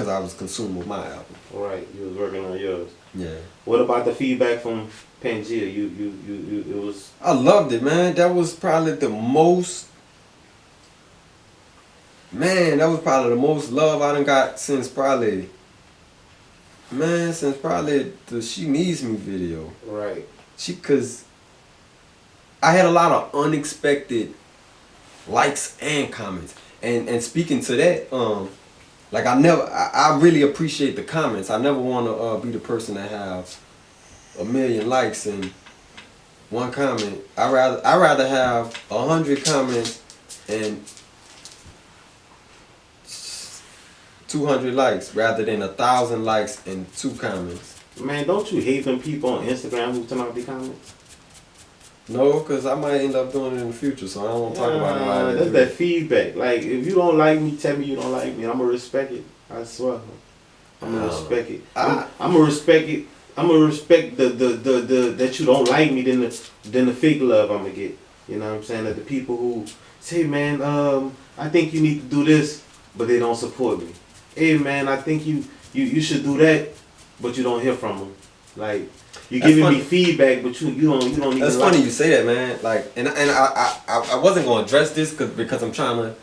because I was consuming with my album. Right, you was working on yours. Yeah. What about the feedback from Pangea? You it was. I loved it, man. That was probably the most. Man, that was probably the most love I done got since probably. Man, since probably the She Needs Me video. Right. Cause I had a lot of unexpected likes and comments. And speaking to that, like I really appreciate the comments. I never want to be the person that have 1 million likes and 1 comment. I rather have 100 comments and 200 likes rather than 1,000 likes and 2 comments. Man, don't you hate them people on Instagram who turn out the comments? No, because I might end up doing it in the future, so I don't want to talk about it right now. That's that feedback. Like, if you don't like me, tell me you don't like me. I'm going to respect it. I swear. I'm going to respect it. I'm going to respect it. I'm going to respect the that you don't like me than the fake love I'm going to get. You know what I'm saying? That the people who say, man, I think you need to do this, but they don't support me. Hey, man, I think you should do that, but you don't hear from them. Like, you're giving me feedback, but you don't even. That's funny you say that, man. Like, and I wasn't gonna address this because I'm trying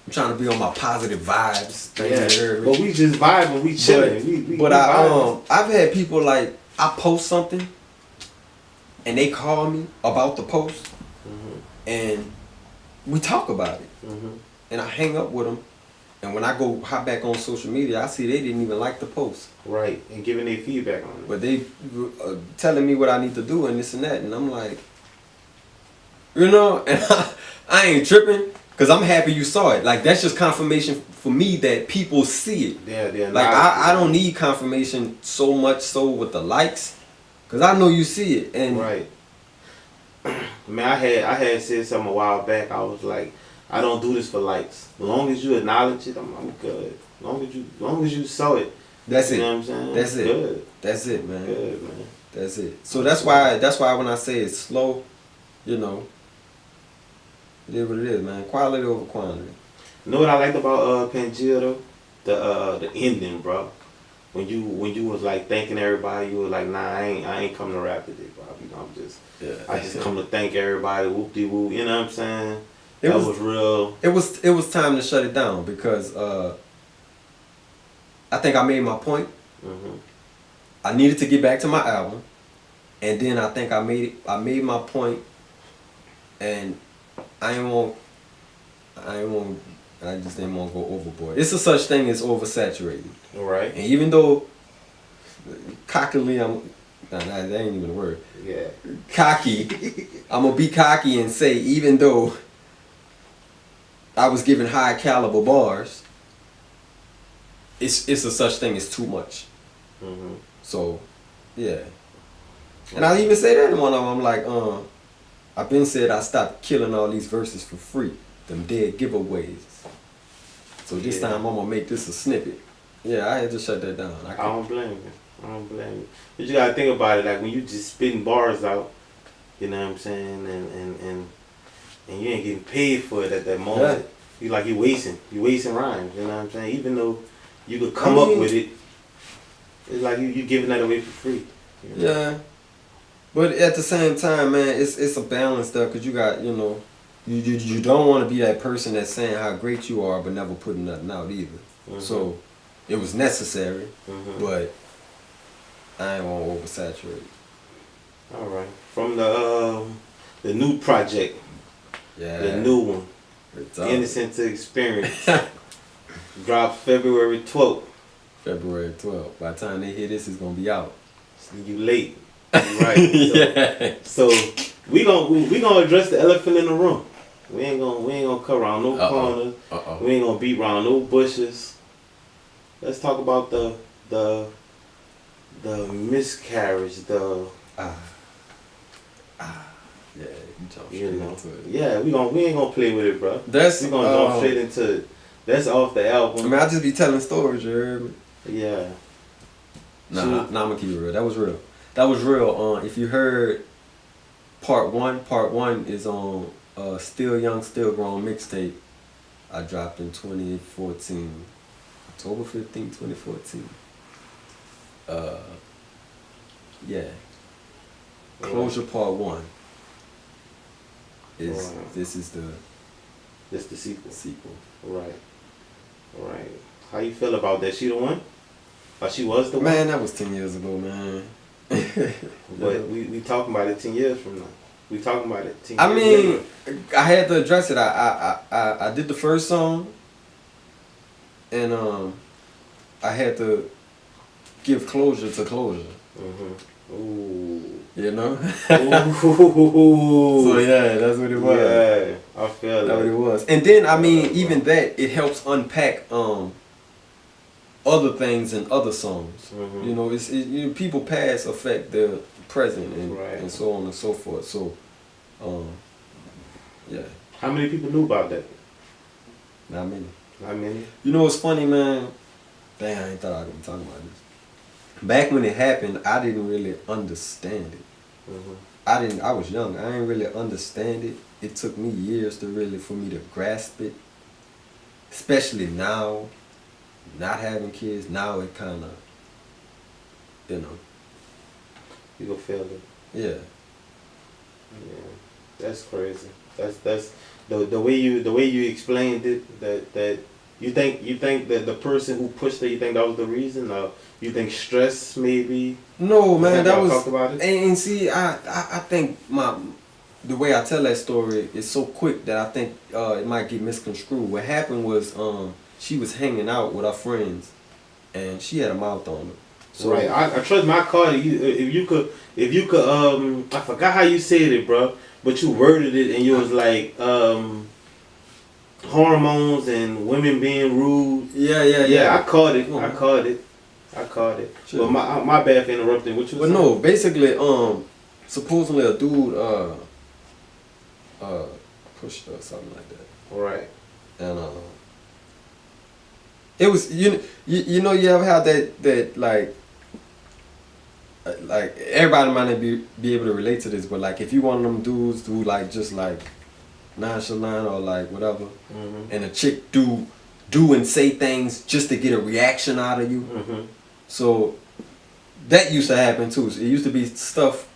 to be on my positive vibes. Yeah, but we just vibing, we chilling. But I've had people like I post something, and they call me about the post, and we talk about it, and I hang up with them. And when I go hop back on social media, I see they didn't even like the post. Right, and giving their feedback on it. But they telling me what I need to do and this and that, and I'm like, you know, and I ain't tripping because I'm happy you saw it. Like, that's just confirmation for me that people see it. Yeah. Like, I don't need confirmation so much so with the likes, because I know you see it. And right. Man, I had said something a while back. I was like, I don't do this for likes. As long as you acknowledge it, I'm good. As long as you saw it. That's it. You know what I'm saying? That's it. Good. That's it, man. Good, man. That's it. So that's why when I say it's slow, you know, it is what it is, man. Quality over quantity. You know what I liked about Pangea though? The ending, bro. When you was like thanking everybody, you was like, nah, I ain't coming to rap today, bro. You know, I just come to thank everybody, whoop de whoop. You know what I'm saying? That was real. It was time to shut it down because I think I made my point. I needed to get back to my album, and then I think I made my point, and I just didn't want to go overboard. It's a such thing as oversaturated. Right. And even though cockily that ain't even a word. Yeah. Cocky. I'm gonna be cocky and say even though I was given high caliber bars, it's a such thing as too much. So, yeah. And I even say that in one of them. I'm like, I've been said I stopped killing all these verses for free. Them dead giveaways. So this time I'm gonna make this a snippet. Yeah, I had to shut that down. I don't blame you. But you gotta think about it. Like when you just spitting bars out, you know what I'm saying, and you ain't getting paid for it at that moment. Yeah. You wasting rhymes. You know what I'm saying? Even though you could come up with it, it's like you giving that away for free. You know? Yeah, but at the same time, man, it's a balance there because you got, you know, you don't want to be that person that's saying how great you are but never putting nothing out either. So it was necessary, but I ain't want to oversaturate. All right, from the new project, the new one, Innocence to Experience, dropped February 12th. February 12th. By the time they hear this, it's gonna be out. You late, right? So we gonna address the elephant in the room. We ain't gonna cut around no corners. We ain't gonna beat around no bushes. Let's talk about the miscarriage. Yeah, you jump straight into it. Yeah, we ain't gonna play with it, bro. We gonna jump straight into it. That's off the album. I mean, I just be telling stories, you heard me? Yeah. Nah, I'm gonna keep it real. That was real. If you heard part one is on Still Young, Still Grown mixtape I dropped in 2014. October 15, 2014. Yeah. Closure Part 1. This is the sequel. Right. How you feel about that? She the one? Or she was the one? Man, that was 10 years ago, man. But we talking about it 10 years from now. We talking about it 10 years I mean, later. I had to address it. I did the first song, and I had to give closure to closure. Ooh. You know? Ooh. So yeah, that's what it was. Yeah, I feel That's what that. it was. And then I mean, even that, it helps unpack other things in other songs. You know, people past affect the present and so on and so forth. So, yeah. How many people knew about that? Not many. Not many. You know what's funny, man? Damn, I ain't thought I'd be talking about this. Back when it happened, I didn't really understand it. I was young. I didn't really understand it. It took me years for me to grasp it. Especially now, not having kids. Now it kind of, you know. You gonna feel it. Yeah. Yeah. That's crazy. That's the way you explained it. That you think that the person who pushed it, you think that was the reason, or you think stress maybe? No, man, that was. Talked about it? And see, I think the way I tell that story is so quick that I think it might get misconstrued. What happened was she was hanging out with her friends, and she had a mouth on her. So, right, I trust my card. If you could, I forgot how you said it, bro. But you worded it, and you was like, hormones and women being rude. Yeah. I caught it. Sure. But my bad for interrupting. What you? But no, basically, supposedly a dude pushed her or something like that. Right. And it was you know you ever have that like everybody might not be able to relate to this, but like if you one of them dudes who like just like nonchalant or like whatever, and a chick do and say things just to get a reaction out of you. So that used to happen too. So it used to be stuff,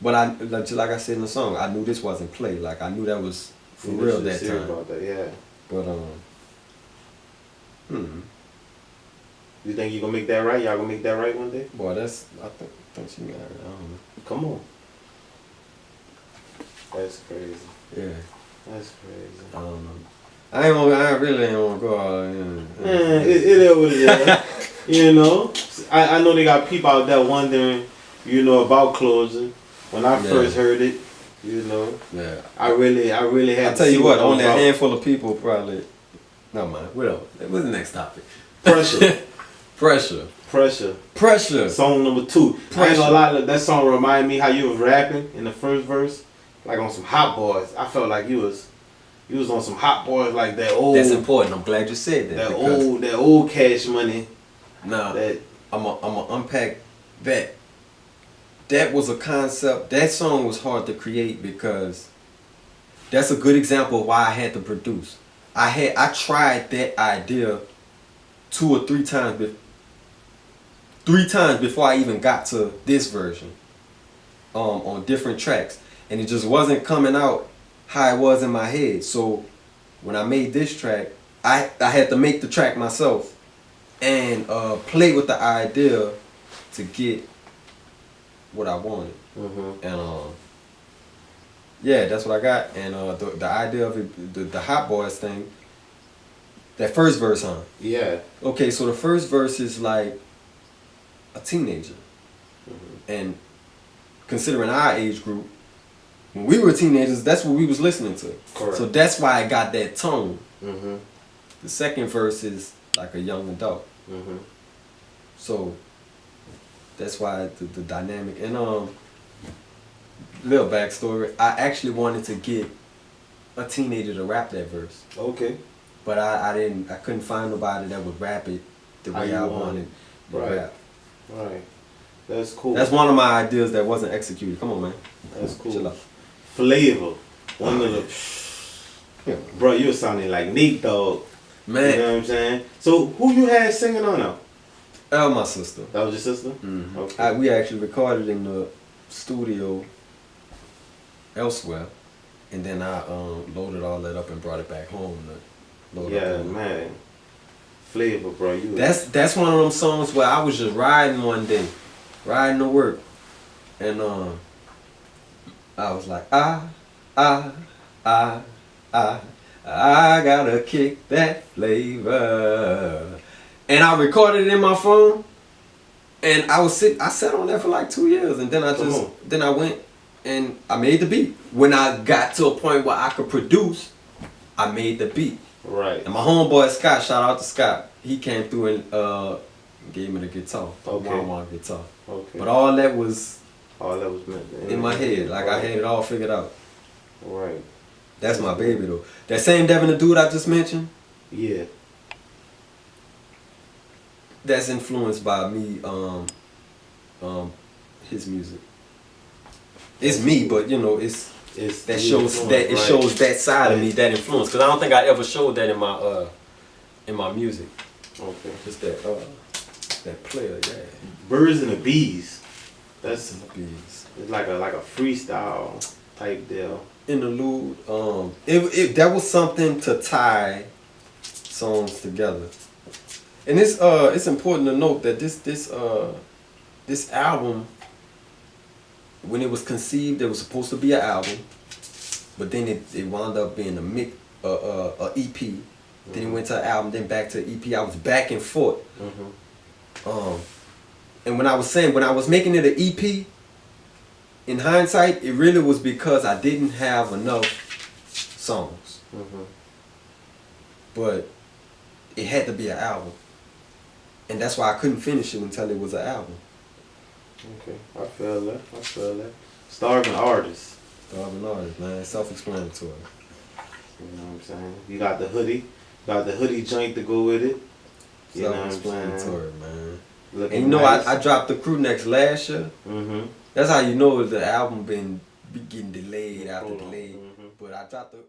but like I said in the song, I knew this wasn't play. Like I knew that was for real that time. About that, yeah. But You think you gonna make that right? Y'all gonna make that right one day? Boy, I think she got it. I don't know. Come on. That's crazy. Yeah. That's crazy. I don't know. I really ain't wanna go out. It is what it is. You know, I know they got people out there wondering, you know, about closure. When I first heard it, you know, I really had. I tell you what, only a handful of people probably. No mind. Whatever. What's the next topic? Pressure. Pressure. Song number 2. I ain't gonna lie, that song reminded me how you was rapping in the first verse, like on some Hot Boys. I felt like you was on some Hot Boys, like that old. That's important. I'm glad you said that. That old Cash Money. Nah, I'm a unpack that. That was a concept. That song was hard to create because that's a good example of why I had to produce. I tried that idea 2 or 3 times. 3 times before I even got to this version. On different tracks, and it just wasn't coming out how it was in my head. So when I made this track, I had to make the track myself and play with the idea to get what I wanted. And yeah, that's what I got. And the idea of it, the Hot Boys thing, that first verse, huh? Yeah. Okay, so the first verse is like a teenager, and considering our age group, when we were teenagers, that's what we was listening to. Correct. So that's why I got that tone. The second verse is like a young adult. So that's why the dynamic. And little backstory, I actually wanted to get a teenager to rap that verse. Okay. But I couldn't find nobody that would rap it the way I wanted to rap. Right. That's cool. That's one of my ideas that wasn't executed. Come on, man. That's cool. Chill out. Flavor. One of the... Bro, you were sounding like Nate, dog. Man. You know what I'm saying? So who you had singing on now? My sister. That was your sister? Mm-hmm. Okay. We actually recorded in the studio elsewhere, and then I loaded all that up and brought it back home to load up. Yeah, man. Flavor, bro. You. That's one of them songs where I was just riding one day, riding to work, and I was like, I gotta kick that flavor. And I recorded it in my phone, and I sat on that for like 2 years, and then I went and I made the beat. When I got to a point where I could produce, I made the beat. Right. And my homeboy Scott, shout out to Scott, he came through and gave me the guitar, Okay. guitar. Okay. But all that was meant in my head, like I had it all figured out. Right. That's my baby though. That same Devin the dude I just mentioned. Yeah. That's influenced by me, his music. It's me, but you know, it shows that side of me, that influence. Cause I don't think I ever showed that in my music. Okay. Just that player, yeah. Birds and the Bees. That's the bees. It's like a freestyle type deal. Interlude. That was something to tie songs together. And it's important to note that this album, when it was conceived, it was supposed to be an album, but then it wound up being a EP. Then it went to an album, then back to EP. I was back and forth. And when I was making it an EP, in hindsight, it really was because I didn't have enough songs. But it had to be an album. And that's why I couldn't finish it until it was an album. Okay, I feel that. Starving artist. Starving artist, man. Self-explanatory. You know what I'm saying? You got the hoodie. Got the hoodie joint to go with it. You know what I'm saying? Self-explanatory, man. Looking and you know, nice. I dropped the Crew Next last year. That's how you know the album been getting delayed after delayed. But I dropped the